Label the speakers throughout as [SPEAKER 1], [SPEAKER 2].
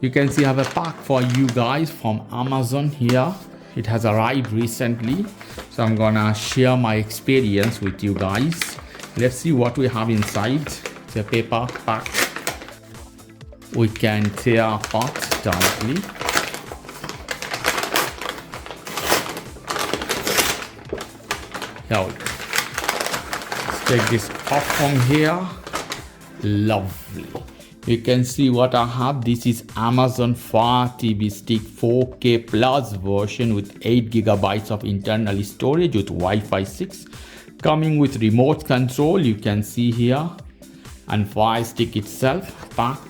[SPEAKER 1] You can see I have a pack for you guys from Amazon here. It has arrived recently, so I'm gonna share my experience with you guys. Let's see what we have inside. It's a paper pack we can tear apart directly. Here we go. Let's take this off from here. Lovely. You can see what I have. This is Amazon Fire TV Stick 4K Plus version with 8 GB of internal storage with Wi-Fi 6, coming with remote control. You can see here, and Fire Stick itself pack.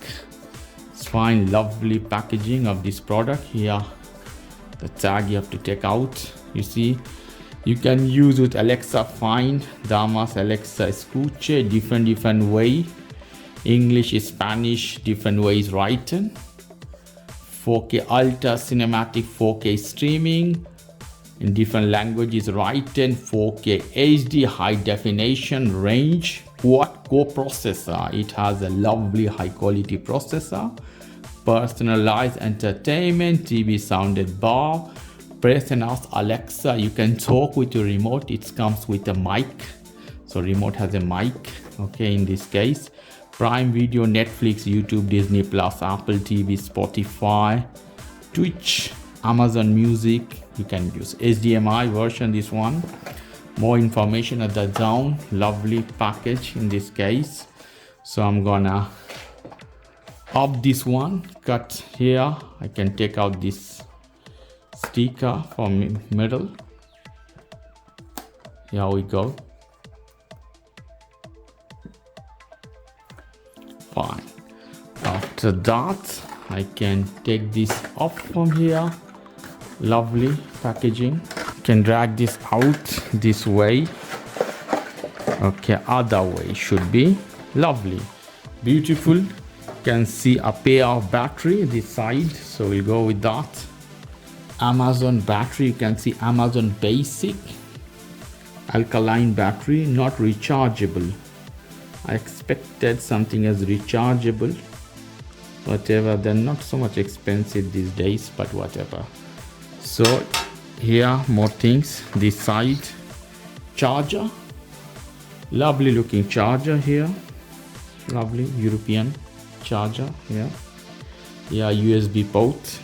[SPEAKER 1] It's fine, lovely packaging of this product here. The tag you have to take out. You see, you can use with Alexa Find, Damas, Alexa Escuche, different way. English, Spanish, different ways written. 4K Ultra Cinematic 4K streaming in different languages written. 4K HD high definition range. Quad-core processor. It has a lovely high quality processor. Personalized entertainment. TV sounded bar. Press and ask Alexa. You can talk with your remote. It comes with a mic. So remote has a mic. Okay, in this case. Prime Video, Netflix, YouTube, Disney Plus, Apple TV, Spotify, Twitch, Amazon Music. You can use HDMI version, this one. More information at the down. Lovely package in this case. So I'm gonna up this one, cut here. I can take out this sticker from middle. Here we go. Fine. After that, I can take this off from here. Lovely packaging. Can drag this out this way. Okay, other way should be. Lovely, beautiful. Can see a pair of battery this side, so we'll go with that. Amazon battery. You can see Amazon Basic alkaline battery, not rechargeable. I expected something as rechargeable. Whatever, they're not so much expensive these days, but whatever. So here more things. This side, charger. Lovely looking charger here. Lovely European charger here. Yeah, USB port.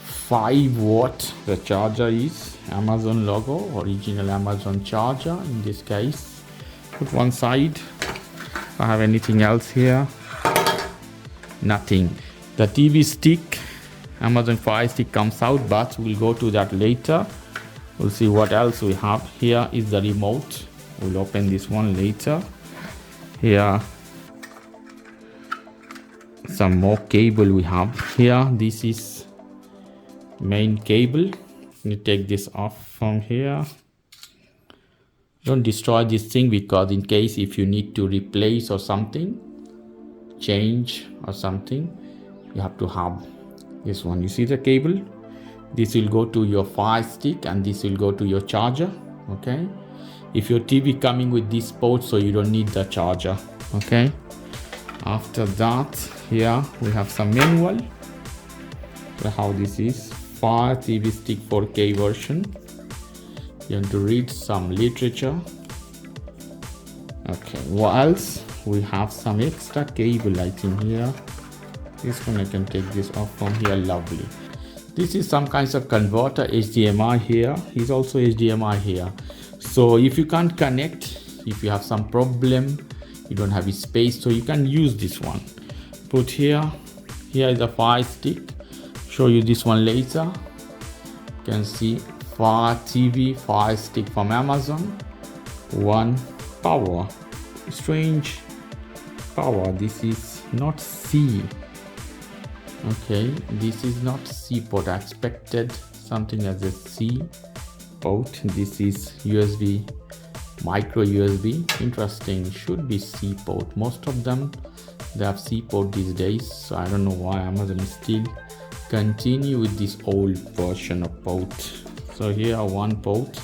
[SPEAKER 1] 5 watt the charger is. Amazon logo, original Amazon charger in this case. Put one side. I have anything else here? Nothing. The TV stick, Amazon Fire Stick comes out, but we'll go to that later. We'll see what else we have. Here is the remote. We'll open this one later. Here, some more cable we have. Here, this is main cable. You take this off from here. Don't destroy this thing, because in case if you need to replace or something, change or something, you have to have this one. You see the cable? This will go to your Fire Stick and this will go to your charger. Okay, if your TV coming with this port, so you don't need the charger. Okay, after that, here we have some manual. So how this is Fire TV Stick 4K version. You have to read some literature. Okay, what else? We have some extra cable, I think, here. This one I can take this off from here. Lovely. This is some kinds of converter. HDMI here is also HDMI here. So if you can't connect, if you have some problem, you don't have space, so you can use this one. Put here. Here is the Fire Stick. Show you this one later. You can see Fire TV Fire Stick from Amazon. One power. Strange power. This is not C. Okay, this is not C port. I expected something as a C port. This is USB, micro USB. Interesting. Should be C port. Most of them they have C port these days. So I don't know why Amazon is still continue with this old version of port. So here one port,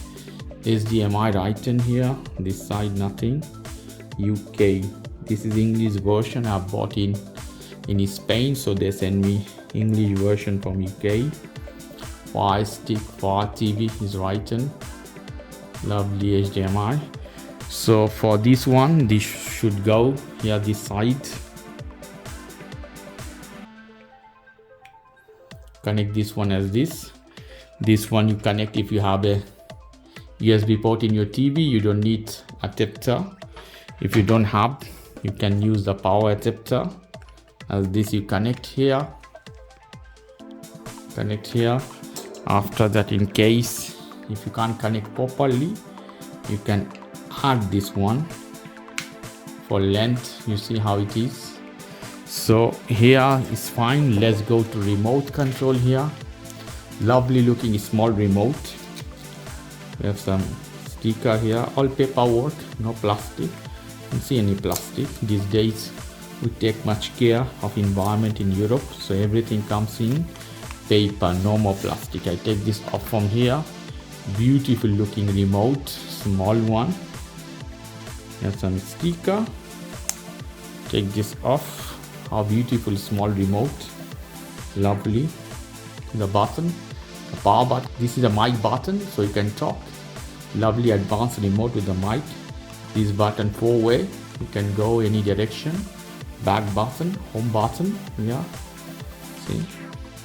[SPEAKER 1] HDMI right in here. This side nothing. UK. This is English version I bought in in Spain, so they send me English version from UK. Fire Stick, Fire TV is written. Lovely HDMI. So for this one, this should go here this side. Connect this one as this. This one you connect if you have a USB port in your TV. You don't need adapter. If you don't have, you can use the power adapter. As this you connect here. Connect here. After that, in case if you can't connect properly, you can add this one for length. You see how it is. So here is fine. Let's go to remote control here. Lovely looking small remote. We have some sticker here, all paperwork, no plastic. Don't see any plastic. These days we take much care of environment in Europe, so everything comes in paper, no more plastic. I take this off from here. Beautiful looking remote, small one. Have some sticker. Take this off. How beautiful small remote. Lovely. The button, the power button. This is a mic button, so you can talk. Lovely advanced remote with the mic. This button 4-way. You can go any direction. Back button, home button. Yeah. See.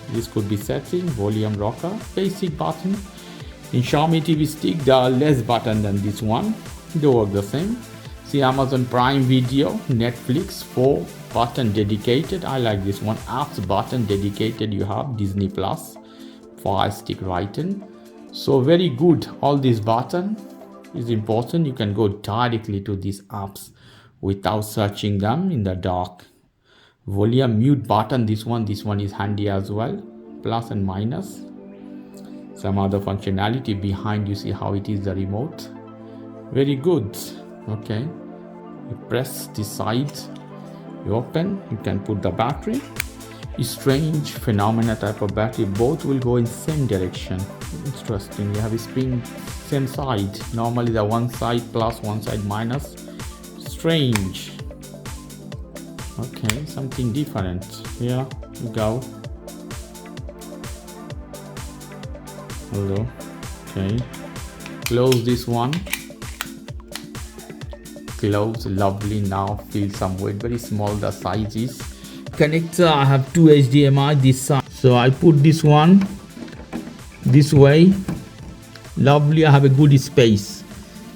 [SPEAKER 1] This could be setting, volume rocker, basic button. In Xiaomi TV Stick, there are less buttons than this one. They work the same. See, Amazon Prime Video, Netflix, 4 button dedicated. I like this one. Apps button dedicated. You have Disney Plus, Fire Stick written. So very good. All this button is important. You can go directly to these apps without searching them in the dark. Volume mute button, this one is handy as well, plus and minus. Some other functionality behind, you see how it is the remote. Very good. Okay, you press this side, you open, you can put the battery. Strange phenomena type of battery, both will go in same direction. Interesting. You have a spring same side. Normally the one side plus, one side minus. Strange. Okay, something different. Here we go. Hello. Okay, close this one. Close. Lovely. Now feel some weight. Very small the size is. Connector, I have 2 HDMI this side, so I put this one this way. Lovely. I have a good space.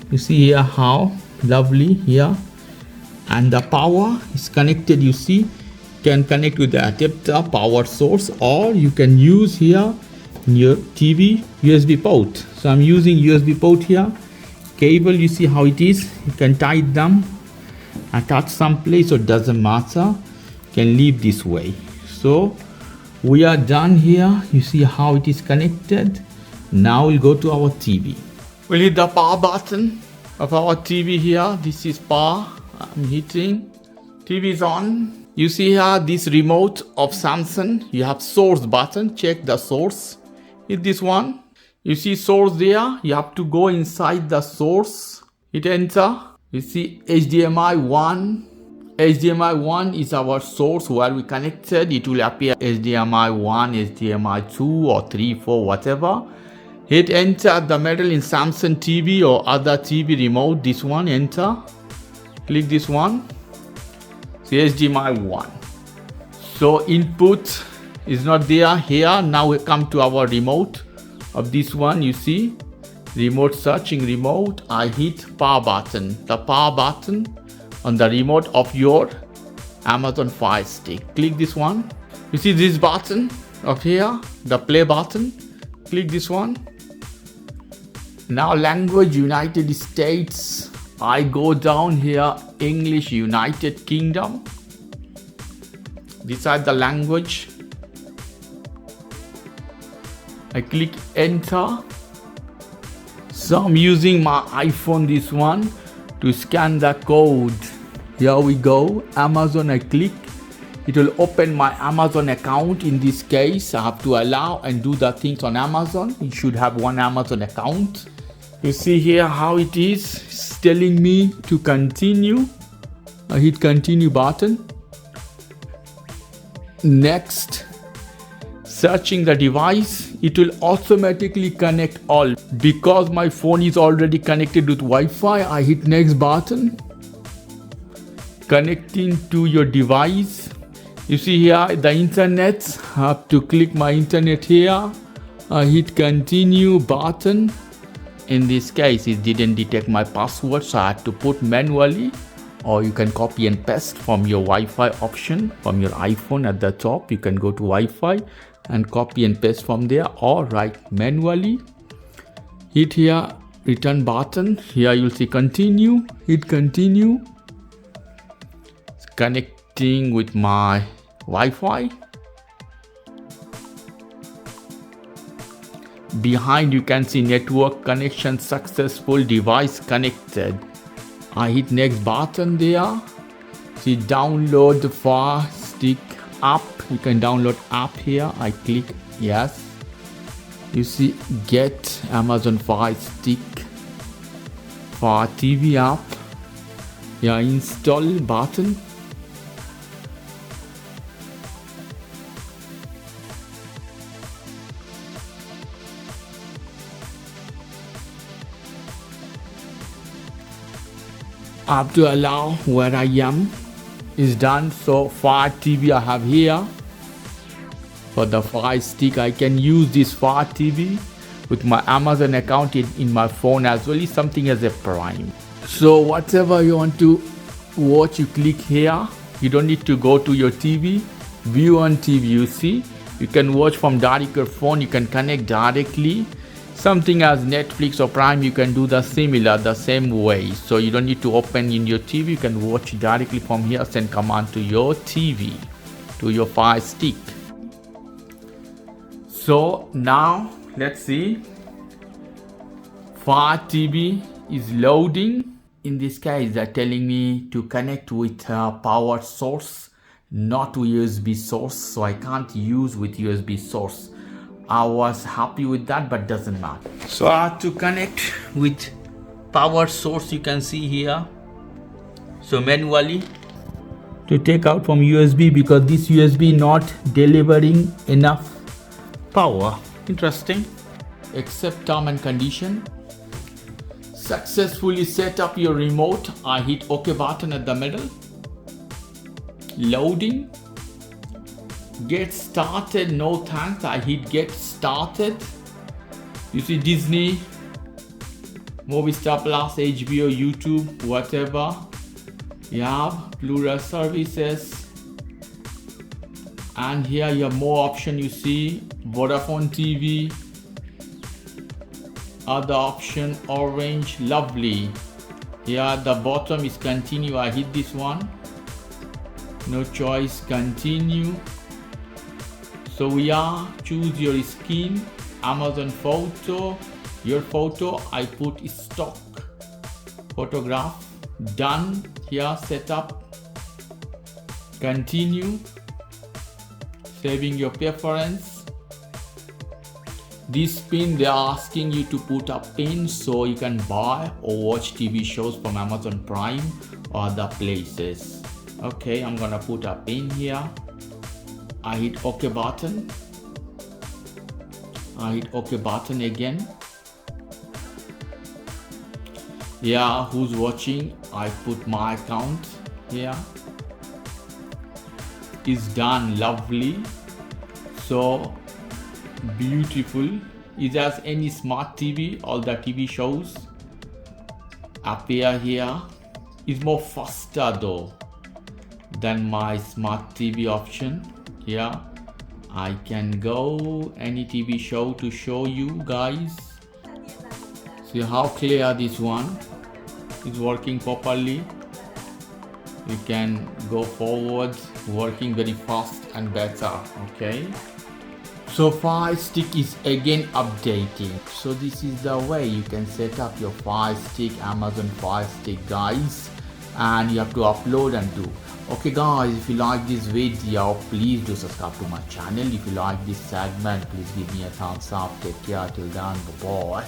[SPEAKER 1] You see here how lovely here. And the power is connected. You see, can connect with the adapter power source, or you can use here in your TV USB port. So I'm using USB port here. Cable, you see how it is. You can tie them, attach some place, so it doesn't matter. Can leave this way. So we are done here. You see how it is connected. Now we'll go to our TV. We'll hit the power button of our TV here. This is power. I'm hitting. TV is on. You see here this remote of Samsung. You have source button. Check the source. Hit this one. You see source there. You have to go inside the source. Hit enter. You see HDMI 1. HDMI 1 is our source where we connected. It will appear HDMI 1, HDMI 2 or 3, 4, whatever. Hit enter the middle in Samsung TV or other TV remote. This one, enter. Click this one. See HDMI 1. So input is not there here. Now we come to our remote of this one. You see remote, searching remote. I hit power button. The power button on the remote of your Amazon Fire Stick. Click this one. You see this button of here, the play button. Click this one. Now language United States. I go down here, English United Kingdom. Decide the language. I click enter. So I'm using my iPhone, this one, to scan the code. Here we go. Amazon, I click. It will open my Amazon account. In this case, I have to allow and do the things on Amazon. You should have one Amazon account. You see here how it is. It's telling me to continue. I hit continue button. next, searching the device, it will automatically connect all. Because my phone is already connected with Wi-Fi, I hit next button, connecting to your device. You see here the internet, I have to click my internet here. I hit continue button. In this case, it didn't detect my password, so I had to put manually, or you can copy and paste from your Wi-Fi option from your iPhone at the top. You can go to Wi-Fi and copy and paste from there, or write manually. Hit here return button. Here you'll see continue. Hit continue. It's connecting with my Wi-Fi. Behind you can see network connection successful, device connected. I hit next button there. See download the Fire Stick app. You can download app here. I click yes. You see get Amazon Fire Stick Fire TV app. Yeah, install button. I have to allow where I am is done. So Fire TV I have here. For the Fire Stick, I can use this Fire TV with my Amazon account in my phone as well. It's something as a Prime. So whatever you want to watch, you click here. You don't need to go to your TV. View on TV, you see. You can watch from direct your phone. You can connect directly. Something as Netflix or Prime, you can do the same way. So you don't need to open in your TV. You can watch directly from here. Send command to your TV, to your Fire Stick. So now let's see. Fire TV is loading. In this case, they're telling me to connect with a power source, not USB source. So I can't use with USB source. I was happy with that, but doesn't matter. So I have to connect with power source. You can see here. So manually to take out from USB, because this USB not delivering enough power. Interesting. Accept term and condition. Successfully set up your remote. I hit OK button at the middle. Loading. Get started, no thanks. I hit get started. You see Disney, Movistar Plus, HBO, YouTube, whatever. You have plural services. And here you have more option. You see Vodafone TV, other option, Orange, lovely. Here at the bottom is continue. I hit this one. No choice, continue. So we are choose your skin, Amazon photo, your photo. I put stock photograph. Done. Here setup. Continue. Saving your preference. This pin, they are asking you to put a pin so you can buy or watch TV shows from Amazon Prime or other places. Okay, I'm gonna put a pin here. I hit OK button. I hit OK button again. Yeah, who's watching? I put my account here. It's done, lovely. So beautiful. It has any smart TV, all the TV shows appear here. It's more faster though than my smart TV option. Here I can go any TV show to show you guys. See how clear this one is working properly. You can go forward, working very fast and better. Okay, so Fire Stick is again updating. So this is the way you can set up your Fire Stick, Amazon Fire Stick, guys, and you have to upload and do. Okay guys, if you like this video, please do subscribe to my channel. If you like this segment, please give me a thumbs up. Take care till then, bye bye.